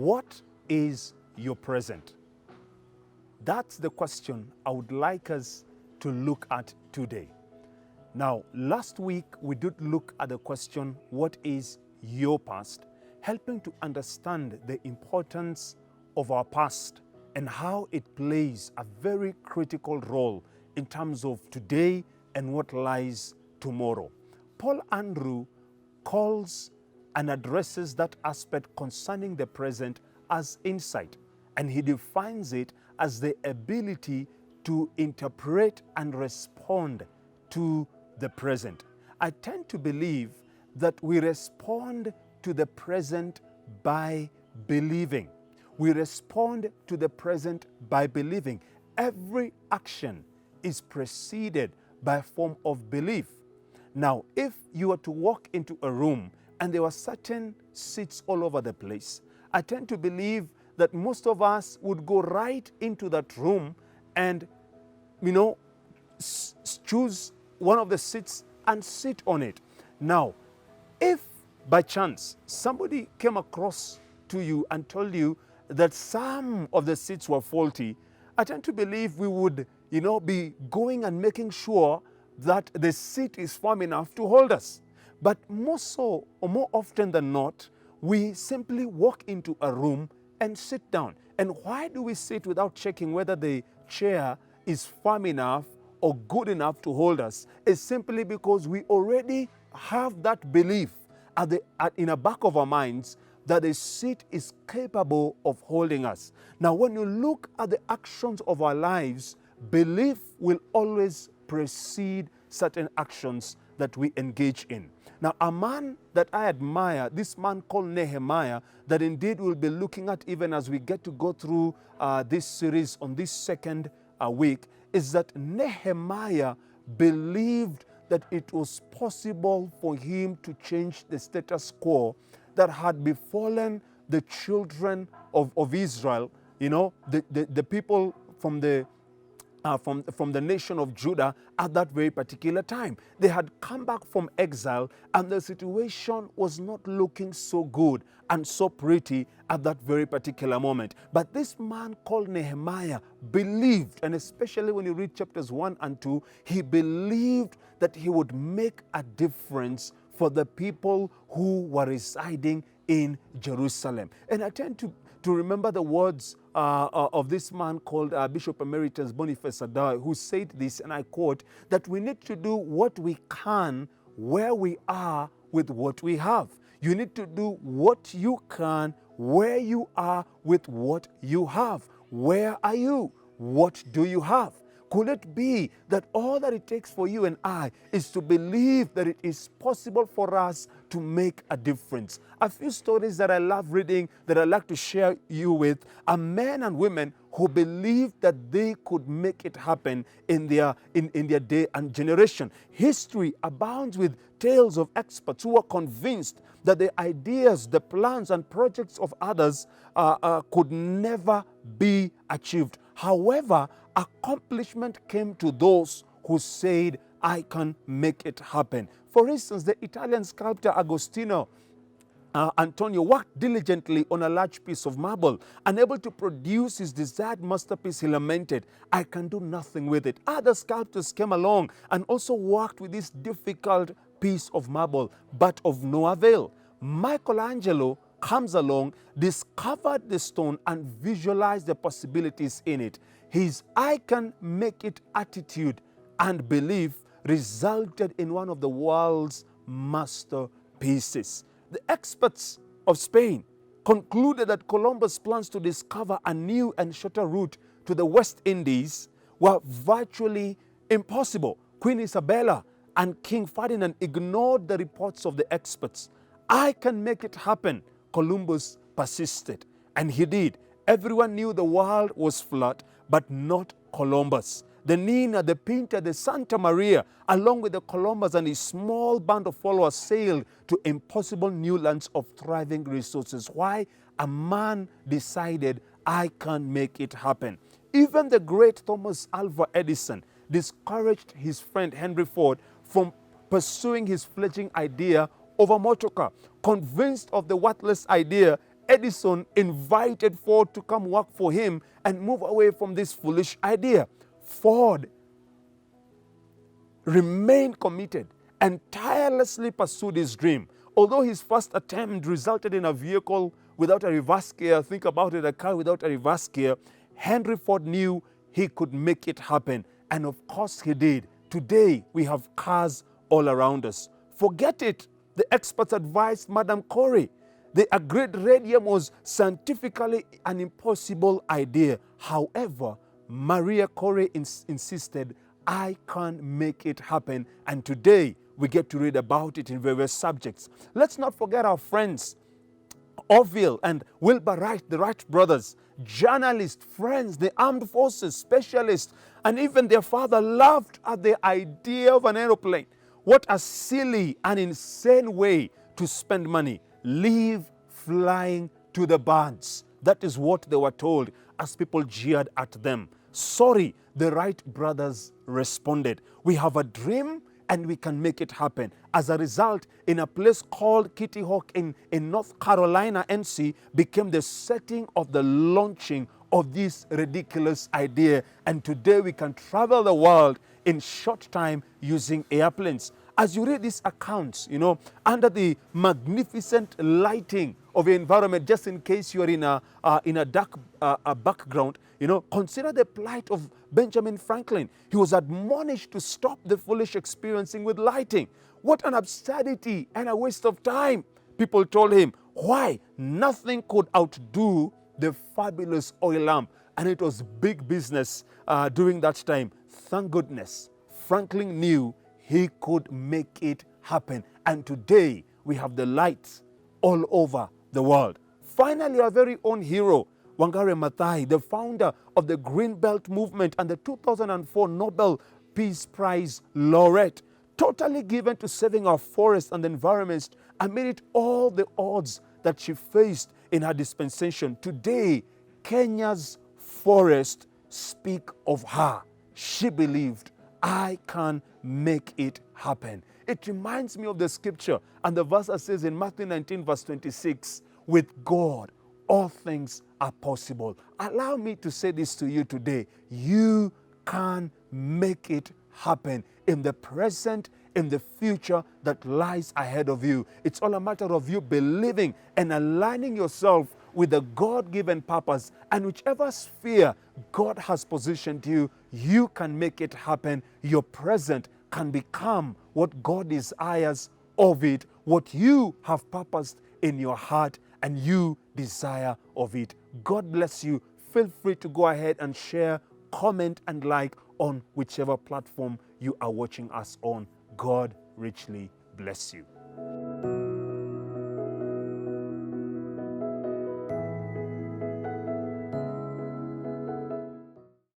What is your present? That's the question I would like us to look at today. Now, last week we did look at the question, what is your past? Helping to understand the importance of our past and how it plays a very critical role in terms of today and what lies tomorrow. Paul Andrew calls and addresses that aspect concerning the present as insight, and he defines it as the ability to interpret and respond to the present. I tend to believe that we respond to the present by believing. We respond to the present by believing. Every action is preceded by a form of belief. Now, if you were to walk into a room and there were certain seats all over the place, I tend to believe that most of us would go right into that room and, choose one of the seats and sit on it. Now, if by chance somebody came across to you and told you that some of the seats were faulty, I tend to believe we would, be going and making sure that the seat is firm enough to hold us. But more so, or more often than not, we simply walk into a room and sit down. And why do we sit without checking whether the chair is firm enough or good enough to hold us? It's simply because we already have that belief in the back of our minds that the seat is capable of holding us. Now, when you look at the actions of our lives, belief will always precede certain actions that we engage in. Now, a man that I admire, this man called Nehemiah, that indeed we'll be looking at even as we get to go through this series on this second week, is that Nehemiah believed that it was possible for him to change the status quo that had befallen the children of Israel, the people from the nation of Judah at that very particular time. They had come back from exile and the situation was not looking so good and so pretty at that very particular moment. But this man called Nehemiah believed, and especially when you read chapters 1 and 2, he believed that he would make a difference for the people who were residing in Jerusalem. And I tend to remember the words of this man called Bishop Emeritus Boniface Adai, who said this, and I quote, that we need to do what we can where we are with what we have. You need to do what you can where you are with what you have. Where are you? What do you have? Could it be that all that it takes for you and I is to believe that it is possible for us to make a difference? A few stories that I love reading, that I'd like to share you with, are men and women who believed that they could make it happen in their day and generation. History abounds with tales of experts who were convinced that the ideas, the plans, and projects of others could never be achieved. However, accomplishment came to those who said, I can make it happen. For instance, the Italian sculptor Agostino Antonio worked diligently on a large piece of marble. Unable to produce his desired masterpiece, he lamented, I can do nothing with it. Other sculptors came along and also worked with this difficult piece of marble, but of no avail. Michelangelo comes along, discovered the stone, and visualized the possibilities in it. His I can make it attitude and belief resulted in one of the world's masterpieces. The experts of Spain concluded that Columbus' plans to discover a new and shorter route to the West Indies were virtually impossible. Queen Isabella and King Ferdinand ignored the reports of the experts. I can make it happen, Columbus persisted, and he did. Everyone knew the world was flat, but not Columbus. The Nina, the Pinta, the Santa Maria, along with the Columbus and his small band of followers, sailed to impossible new lands of thriving resources. Why? A man decided, I can make it happen. Even the great Thomas Alva Edison discouraged his friend Henry Ford from pursuing his fledgling idea of a motor car. Convinced of the worthless idea, Edison invited Ford to come work for him and move away from this foolish idea. Ford remained committed and tirelessly pursued his dream. Although his first attempt resulted in a vehicle without a reverse gear, think about it, a car without a reverse gear, Henry Ford knew he could make it happen. And of course he did. Today we have cars all around us. Forget it. The experts advised Madame Curie. They agreed radium was scientifically an impossible idea. However, Maria Curie insisted, I can make it happen. And today we get to read about it in various subjects. Let's not forget our friends, ORVILLE and WILBUR Wright, the Wright brothers, journalists, friends, the armed forces, specialists, and even their father laughed at the idea of an aeroplane. What a silly and insane way to spend money. Leave flying to the birds. That is what they were told as people jeered at them. Sorry, the Wright brothers responded. We have a dream and we can make it happen. As a result, in a place called Kitty Hawk in North Carolina, NC, became the setting of the launching of this ridiculous idea. And today we can travel the world in short time using airplanes. As you read these accounts, under the magnificent lighting of the environment, just in case you're in a dark background, consider the plight of Benjamin Franklin. He was admonished to stop the foolish experiencing with lighting. What an absurdity and a waste of time. People told him, why? Nothing could outdo the fabulous oil lamp. And it was big business during that time. Thank goodness, Franklin knew he could make it happen. And today we have the lights all over the world. Finally, our very own hero, Wangari Maathai, the founder of the Green Belt movement and the 2004 Nobel Peace Prize laureate, totally given to saving our forests and the environment amid all the odds that she faced in her dispensation. Today, Kenya's forests speak of her. She believed, I can make it happen. It reminds me of the scripture and the verse that says in Matthew 19 verse 26, with God all things are possible. Allow me to say this to you today. You can make it happen in the present, in the future that lies ahead of you. It's all a matter of you believing and aligning yourself with the God-given purpose, and whichever sphere God has positioned you, you can make it happen. Your present can become what God desires of it, what you have purposed in your heart and you desire of it. God bless you. Feel free to go ahead and share, comment, and like on whichever platform you are watching us on. God richly bless you.